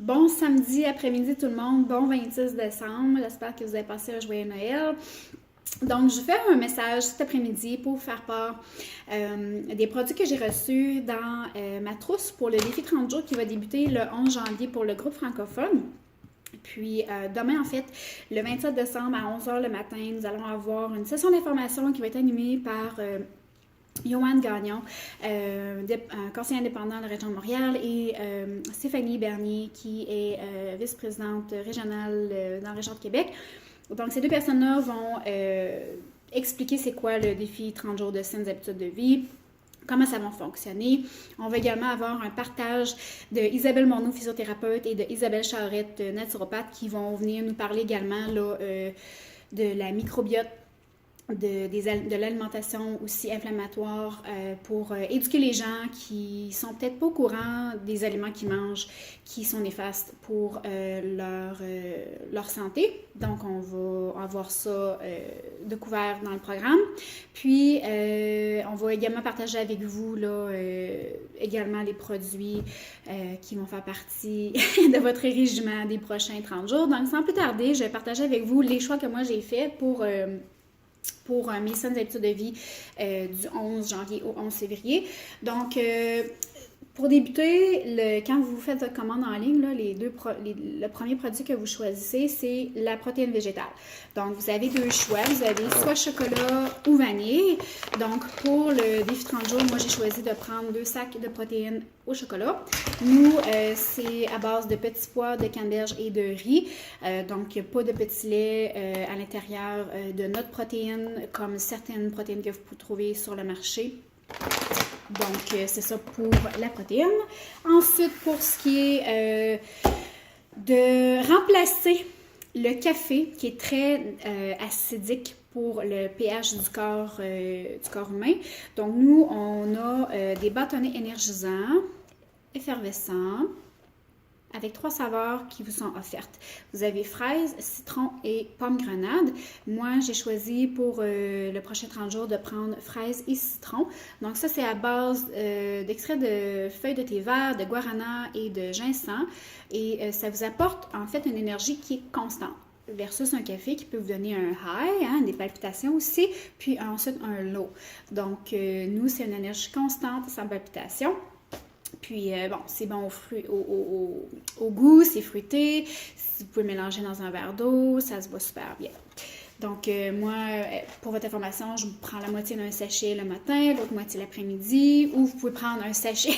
Bon samedi après-midi tout le monde, bon 26 décembre, j'espère que vous avez passé un joyeux Noël. Donc, je fais un message cet après-midi pour vous faire part des produits que j'ai reçus dans ma trousse pour le défi 30 jours qui va débuter le 11 janvier pour le groupe francophone. Puis demain, en fait, le 27 décembre à 11 h le matin, nous allons avoir une session d'information qui va être animée par Yoann Gagnon, conseiller indépendant de la région de Montréal, et Stéphanie Bernier, qui est vice-présidente régionale dans la région de Québec. Donc, ces deux personnes-là vont expliquer c'est quoi le défi 30 jours de saines habitudes de vie, comment ça va fonctionner. On va également avoir un partage de Isabelle Morneau, physiothérapeute, et de Isabelle Charrette, naturopathe, qui vont venir nous parler également là, de la microbiote, de l'alimentation aussi inflammatoire pour éduquer les gens qui sont peut-être pas au courant des aliments qu'ils mangent qui sont néfastes pour leur santé. Donc, on va avoir ça découvert dans le programme. Puis, on va également partager avec vous là, également les produits qui vont faire partie de votre régime des prochains 30 jours. Donc, sans plus tarder, je vais partager avec vous les choix que moi j'ai faits pour mes saines habitudes de vie du 11 janvier au 11 février. Donc, pour débuter, quand vous faites votre commande en ligne, là, le premier produit que vous choisissez, c'est la protéine végétale. Donc, vous avez deux choix. Vous avez soit chocolat ou vanille. Donc, pour le défi 30 jours, moi, j'ai choisi de prendre 2 sacs de protéines au chocolat. Nous, c'est à base de petits pois, de canneberge et de riz. Donc, pas de petit lait à l'intérieur de notre protéine, comme certaines protéines que vous pouvez trouver sur le marché. Donc, c'est ça pour la protéine. Ensuite, pour ce qui est de remplacer le café, qui est très acidique pour le pH du corps humain. Donc, nous, on a des bâtonnets énergisants, effervescents, avec 3 saveurs qui vous sont offertes. Vous avez fraise, citron et pomme grenade. Moi, j'ai choisi pour le prochain 30 jours de prendre fraise et citron. Donc ça, c'est à base d'extrait de feuilles de thé vert, de guarana et de ginseng. Et ça vous apporte en fait une énergie qui est constante versus un café qui peut vous donner un high, des palpitations aussi, puis ensuite un low. Donc, nous, c'est une énergie constante sans palpitations. Puis, bon, c'est bon au goût, c'est fruité. Vous pouvez mélanger dans un verre d'eau, ça se boit super bien. Donc, moi, pour votre information, je prends la moitié d'un sachet le matin, l'autre moitié l'après-midi, ou vous pouvez prendre un sachet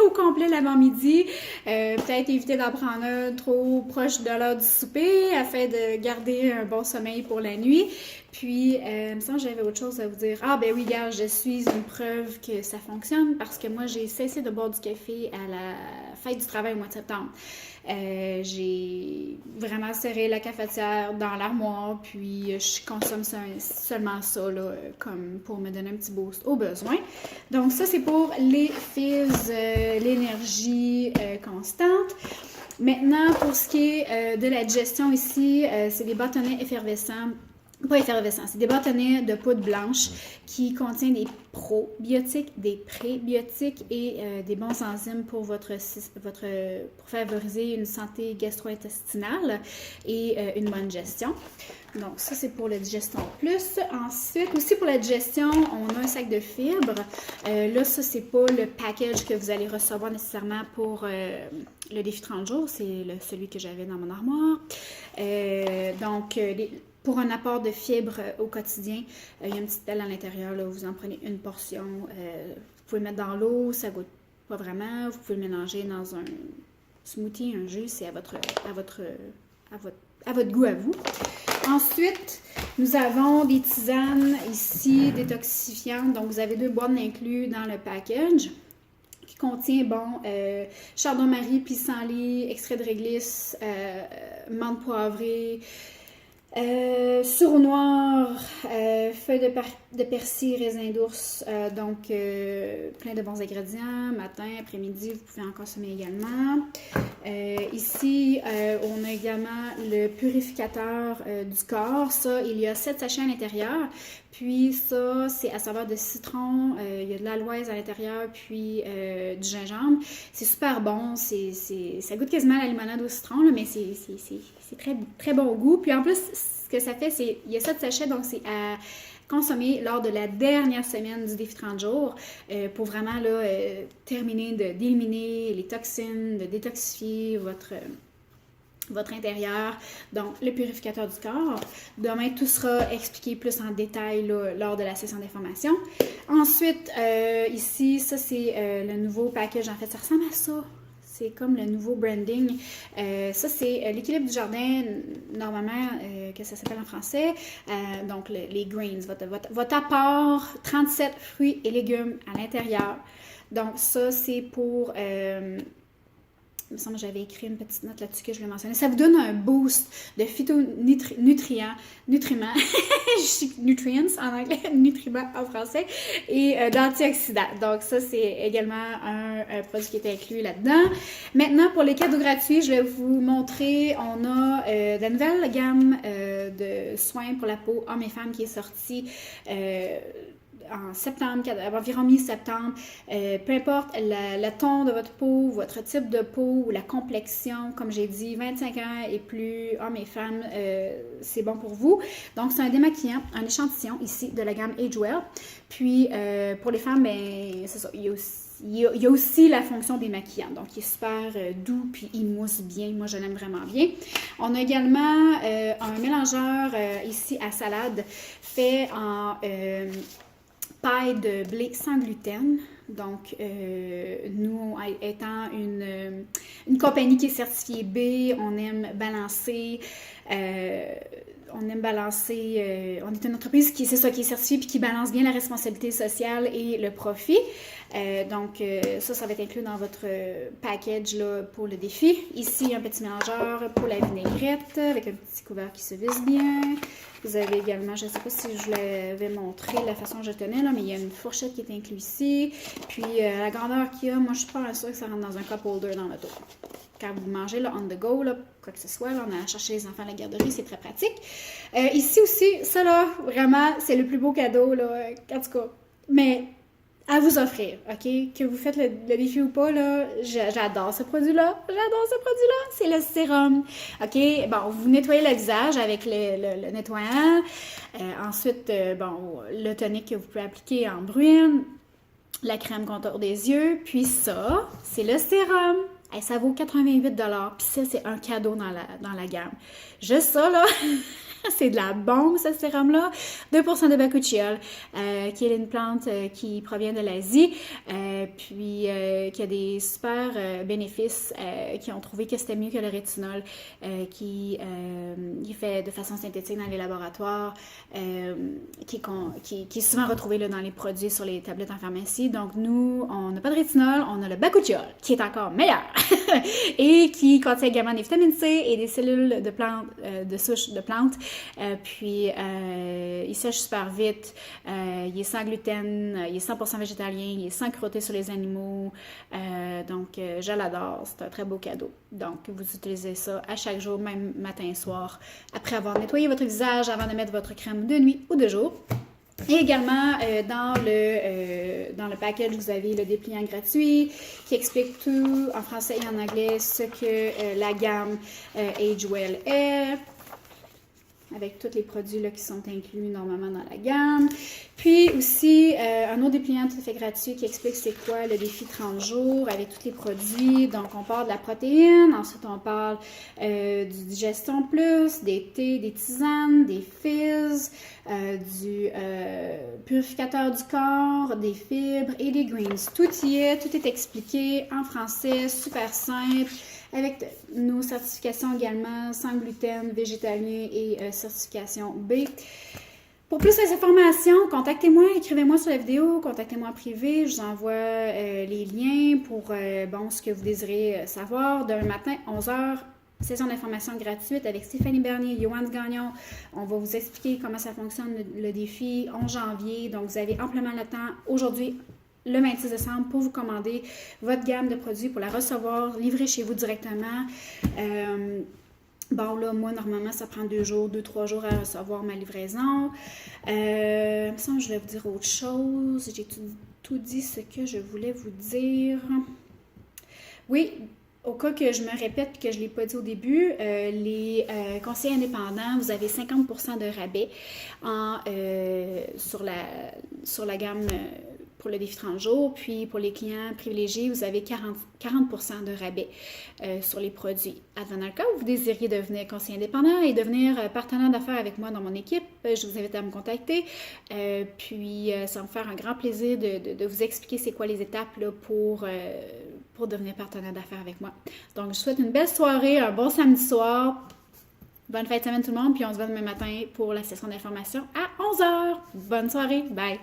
au complet l'avant-midi. Peut-être éviter d'en prendre un trop proche de l'heure du souper afin de garder un bon sommeil pour la nuit. Puis, il me semble que j'avais autre chose à vous dire. Ah, ben oui, gars, je suis une preuve que ça fonctionne parce que moi, j'ai cessé de boire du café à la fête du travail au mois de septembre. J'ai vraiment serré la cafetière dans l'armoire, puis je consomme seulement ça, là, comme pour me donner un petit boost au besoin. Donc ça, c'est pour les fizz, l'énergie constante. Maintenant, pour ce qui est de la digestion ici, c'est des bâtonnets effervescents. Pas effervescents, c'est des bâtonnets de poudre blanche qui contiennent des probiotiques, des prébiotiques et des bons enzymes pour pour favoriser une santé gastro-intestinale et une bonne gestion. Donc ça, c'est pour la digestion plus. Ensuite, aussi pour la digestion, on a un sac de fibres. Là, ça, c'est pas le package que vous allez recevoir nécessairement pour le défi 30 jours. C'est celui que j'avais dans mon armoire. Pour un apport de fibres au quotidien, il y a une petite pelle à l'intérieur, là, vous en prenez une portion. Vous pouvez le mettre dans l'eau, ça goûte pas vraiment. Vous pouvez le mélanger dans un smoothie, un jus, c'est à votre goût à vous. Ensuite, nous avons des tisanes ici, détoxifiantes. Donc, vous avez 2 boîtes inclus dans le package qui contient, chardon-marie, pissenlit, extrait de réglisse, menthe poivrée, Sureau noir, feuilles de persil, raisin d'ours, donc plein de bons ingrédients, matin, après-midi, vous pouvez en consommer également. Ici, on a également le purificateur du corps, ça, il y a 7 sachets à l'intérieur, puis ça, c'est à saveur de citron, il y a de l'aloès à l'intérieur, puis du gingembre. C'est super bon, ça goûte quasiment à la limonade au citron, là, mais c'est très, très bon au goût. Puis en plus, ce que ça fait, c'est, il y a 7 sachets, donc c'est à consommer lors de la dernière semaine du défi 30 jours pour vraiment là, terminer d'éliminer les toxines, de détoxifier votre intérieur, donc le purificateur du corps. Demain, tout sera expliqué plus en détail là, lors de la session d'information. Ensuite, ici, ça c'est le nouveau package. En fait, ça ressemble à ça. C'est comme le nouveau branding. Ça, c'est l'équilibre du jardin, normalement, que ça s'appelle en français. Donc, les greens, votre apport, 37 fruits et légumes à l'intérieur. Donc, ça, c'est pour... il me semble que j'avais écrit une petite note là-dessus que je voulais mentionner. Ça vous donne un boost de nutriments, nutrients en anglais, nutriments en français, et d'antioxydants. Donc ça, c'est également un produit qui est inclus là-dedans. Maintenant, pour les cadeaux gratuits, je vais vous montrer, on a la nouvelle gamme de soins pour la peau hommes et femmes qui est sortie en septembre, environ mi-septembre, peu importe le ton de votre peau, votre type de peau ou la complexion, comme j'ai dit, 25 ans et plus, hommes et femmes, c'est bon pour vous. Donc, c'est un démaquillant, un échantillon ici de la gamme Age Well. Puis, pour les femmes, ben, c'est ça, il y a aussi la fonction démaquillant, donc il est super doux, puis il mousse bien. Moi, je l'aime vraiment bien. On a également un mélangeur ici à salade fait en... paille de blé sans gluten. Donc, nous, étant une compagnie qui est certifiée B, on aime balancer. On est une entreprise qui est certifiée puis qui balance bien la responsabilité sociale et le profit. Donc, ça va être inclus dans votre package là, pour le défi. Ici, un petit mélangeur pour la vinaigrette avec un petit couvert qui se visse bien. Vous avez également, je ne sais pas si je l'avais montré la façon dont je tenais, là, mais il y a une fourchette qui est inclue ici. Puis, la grandeur qu'il y a, moi, je suis pas sûre que ça rentre dans un cup holder dans l'auto. Quand vous mangez là, on the go, là, quoi que ce soit, là, on a cherché les enfants à la garderie, c'est très pratique. Ici aussi, ça là, vraiment, c'est le plus beau cadeau, là, en tout cas. Mais à vous offrir, OK? Que vous faites le défi ou pas, là, j'adore ce produit-là. J'adore ce produit-là. C'est le sérum. OK? Bon, vous nettoyez le visage avec le nettoyant. Ensuite, bon, le tonique que vous pouvez appliquer en bruine. La crème contour des yeux. Puis ça, c'est le sérum. Hey, ça vaut 88 $. Puis ça, c'est un cadeau dans la gamme. Juste ça, là... C'est de la bombe, ce sérum-là. 2% de bakuchiol, qui est une plante qui provient de l'Asie, puis qui a des super bénéfices, qui ont trouvé que c'était mieux que le rétinol, qui est fait de façon synthétique dans les laboratoires, qui est souvent retrouvé là, dans les produits sur les tablettes en pharmacie. Donc, nous, on n'a pas de rétinol, on a le bakuchiol, qui est encore meilleur, et qui contient également des vitamines C et des cellules de plantes, de souches de plantes. Puis, il sèche super vite, il est sans gluten, il est 100% végétalien, il est sans cruauté sur les animaux. Donc, je l'adore, c'est un très beau cadeau. Donc, vous utilisez ça à chaque jour, même matin et soir, après avoir nettoyé votre visage, avant de mettre votre crème de nuit ou de jour. Et également, dans le package, vous avez le dépliant gratuit qui explique tout en français et en anglais ce que la gamme Age Well est, avec tous les produits là, qui sont inclus normalement dans la gamme. Puis aussi, un autre dépliant tout à fait gratuit qui explique c'est quoi le défi 30 jours avec tous les produits. Donc, on parle de la protéine, ensuite on parle du Digestion Plus, des thés, des tisanes, des fizz, du purificateur du corps, des fibres et des greens. Tout y est, tout est expliqué en français, super simple, avec nos certifications également, sans gluten, végétalien et certification B. Pour plus d'informations, contactez-moi, écrivez-moi sur la vidéo, contactez-moi en privé, je vous envoie les liens pour ce que vous désirez savoir. Demain matin, 11h, session d'information gratuite avec Stéphanie Bernier, Joanne Gagnon. On va vous expliquer comment ça fonctionne le défi 11 janvier. Donc, vous avez amplement le temps aujourd'hui, le 26 décembre, pour vous commander votre gamme de produits, pour la recevoir, livrer chez vous directement. Bon, là, moi, normalement, ça prend 2-3 jours à recevoir ma livraison. Il me semble que je vais vous dire autre chose. J'ai tout dit ce que je voulais vous dire. Oui, au cas que je me répète et que je ne l'ai pas dit au début, les conseillers indépendants, vous avez 50% de rabais sur la gamme pour le défi 30 jours. Puis pour les clients privilégiés, vous avez 40% de rabais sur les produits. Dans le cas où vous désiriez devenir conseiller indépendant et devenir partenaire d'affaires avec moi dans mon équipe, je vous invite à me contacter. Puis ça va me faire un grand plaisir de vous expliquer c'est quoi les étapes là, pour devenir partenaire d'affaires avec moi. Donc, je vous souhaite une belle soirée, un bon samedi soir. Bonne fin de semaine tout le monde, puis on se voit demain matin pour la session d'information à 11h. Bonne soirée, bye!